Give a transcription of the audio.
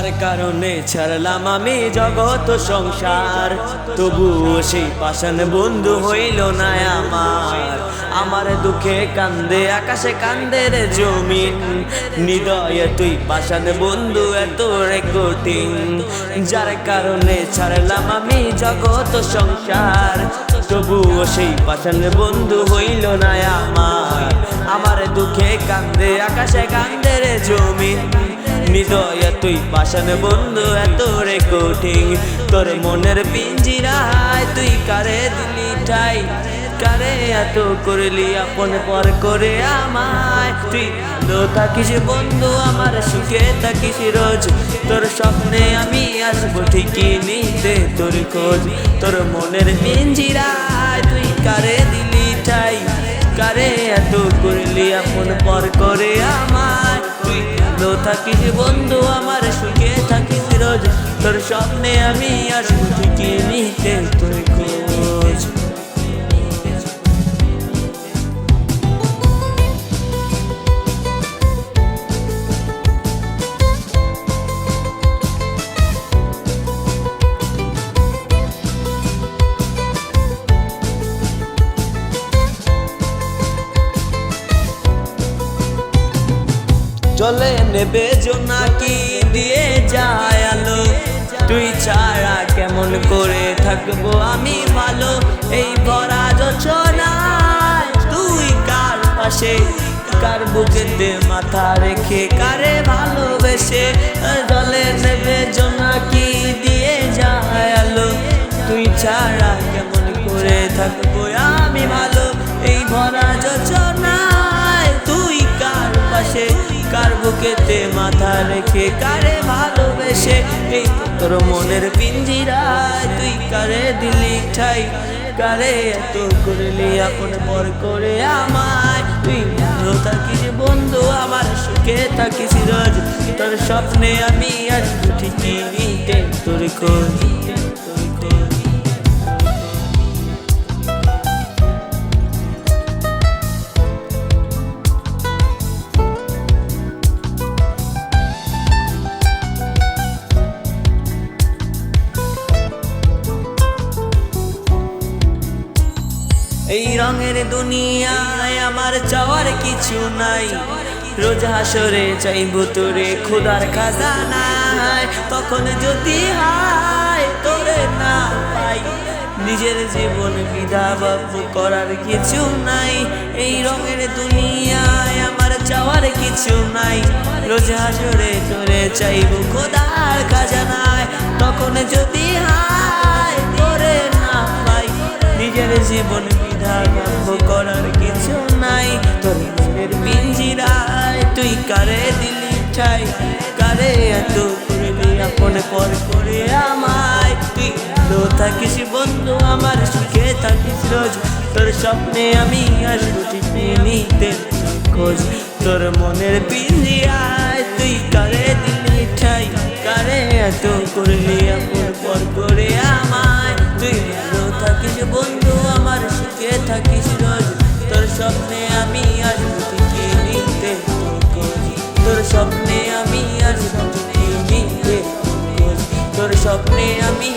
যার কারণে ছাড়লাম আমি জগৎ সংসার, তবুও সেই পাষাণ বন্ধু হইল না আমার দুঃখে কান্দে আকাশে কান্দে রে জমিন, হৃদয়ে তুই পাষাণ বন্ধু এত রে কঠিন। যার কারণে ছাড়লাম আমি জগৎ সংসার, তবুও সেই পাষাণ বন্ধু হইল না আমার দুঃখে কান্দে আকাশে কান্দে রে জমিন, হৃদয়ে তুই পাষাণ বন্ধু এত রে কঠিন। তোর মনের পিঞ্জিরায় তুই কারে দিলি ঠাই, কারে এত করলি আপন পর করে আমায়। তুই ভালো থাকিস বন্ধু আমার, সুখে থাকিস রোজ, তোর স্বপ্নে আমি আসবো ঠিকই নিতে তোর খোঁজ। তোর মনের পিঞ্জিরায় তুই কারে দিলি ঠাই, কারে এত করলি আপন পর করে আমায়। তুই ভালো থাকিস বন্ধু আমার, সুখে থাকিস রোজ, তোর স্বপ্নে আমি আসবো ঠিকই নিতে তোর খোঁজ। চলে নেবে জোনাকি দিয়ে যায় আলো, তুই ছাড়া কেমন করে থাকবো আমি ভালো। এই ভরা যোছনায় তুই কার পাশে, কার বুকেতে মাথা রেখে কারে ভালোবেসে। চলে নেবে জোনাকি দিয়ে যায় আলো, তুই ছাড়া কেমন করে থাকবো আমি ভালো। এই ভরা যোছনায় তুই কার পাশে, কার বুকেতে মাথা রেখে কারে ভালোবেসে। এই তোর মনের পিঞ্জিরায় তুই কারে দিলি ঠাই, কারে এত করলি আপন পর করে আমায়। তুই ভালো থাকিস বন্ধু আমার, সুখে থাকিস রোজ, তোর স্বপ্নে আমি আসবো ঠিকই নিতে তোর খোঁজ। এই রঙের দুনিয়ায় আমার চাওয়ার কিছু নাই, রোজ হাসরে চাইবো তোরে খোদার খাজানায়। তখন যদি হায় তোরে না পাই, নিজের জীবন বিধাবাব করার কিছু নাই। এই রঙের দুনিয়ায় আমার চাওয়ার কিছু নাই, রোজ হাসরে তোরে চাইবো খোদার খাজানায়। তখন যদি হায় তোরে না পাই, নিজের জীবন বিধাবাব করার কিছু নাই। তোর মনের পিঞ্জিরায় তুই কারে দিলি ঠাই, কারে এত করলি আপন পর করে আমায়। তুই ভালো থাকিস বন্ধু আমার, সুখে থাকিস রোজ, তোর স্বপ্নে আমি আসবো ঠিকই নিতে খোঁজ। তোর মনের পিঞ্জিরায় তুই কারে দিলি ঠাই, কারে এত করলি আপন পর করে আমায়। তুই ভালো থাকিস বন্ধু আমার, সুখে থাকিস রোজ, তোর স্বপ্নে আমি আসবো ঠিকই নিতে খোঁজ। তোর স্বপ্নে আমি আসবো ঠিকই নিতে খোঁজ, তোর স্বপ্নে আমি